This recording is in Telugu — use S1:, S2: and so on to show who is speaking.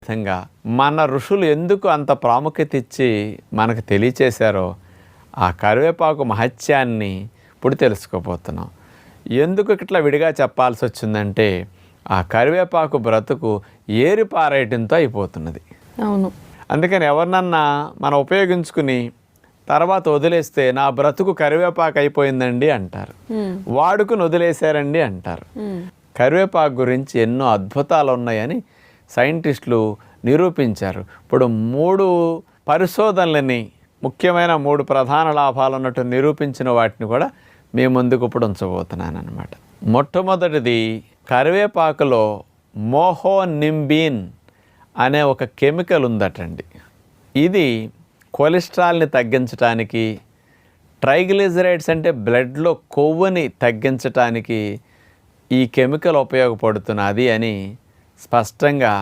S1: విధంగా మన ఋషులు ఎందుకు అంత ప్రాముఖ్యత ఇచ్చి మనకు తెలియచేశారో ఆ కరివేపాకు మహత్యాన్ని ఇప్పుడు తెలుసుకోబోతున్నాం. ఎందుకు ఇట్లా విడిగా చెప్పాల్సి వచ్చిందంటే ఆ కరివేపాకు బ్రతుకు ఏరిపారేయటంతో అయిపోతున్నది.
S2: అవును.
S1: అందుకని ఎవరినన్నా మనం ఉపయోగించుకుని తర్వాత వదిలేస్తే నా బ్రతుకు కరివేపాకు అయిపోయిందండి అంటారు, వాడుకుని వదిలేశారండి అంటారు. కరివేపాకు గురించి ఎన్నో అద్భుతాలు ఉన్నాయని సైంటిస్టులు నిరూపించారు. ఇప్పుడు 3 పరిశోధనలని, ముఖ్యమైన 3 ప్రధాన లాభాలు ఉన్నట్టు నిరూపించిన వాటిని కూడా మీ ముందుకు ఇప్పుడు ఉంచబోతున్నాను అన్నమాట. మొట్టమొదటిది, కరివేపాకులో మోహోనింబిన్ అనే ఒక కెమికల్ ఉందటండి. ఇది కొలెస్ట్రాల్ని తగ్గించడానికి, ట్రైగ్లిజరైడ్స్ అంటే బ్లడ్లో కొవ్వుని తగ్గించడానికి ఈ కెమికల్ ఉపయోగపడుతున్నది అని స్పష్టంగా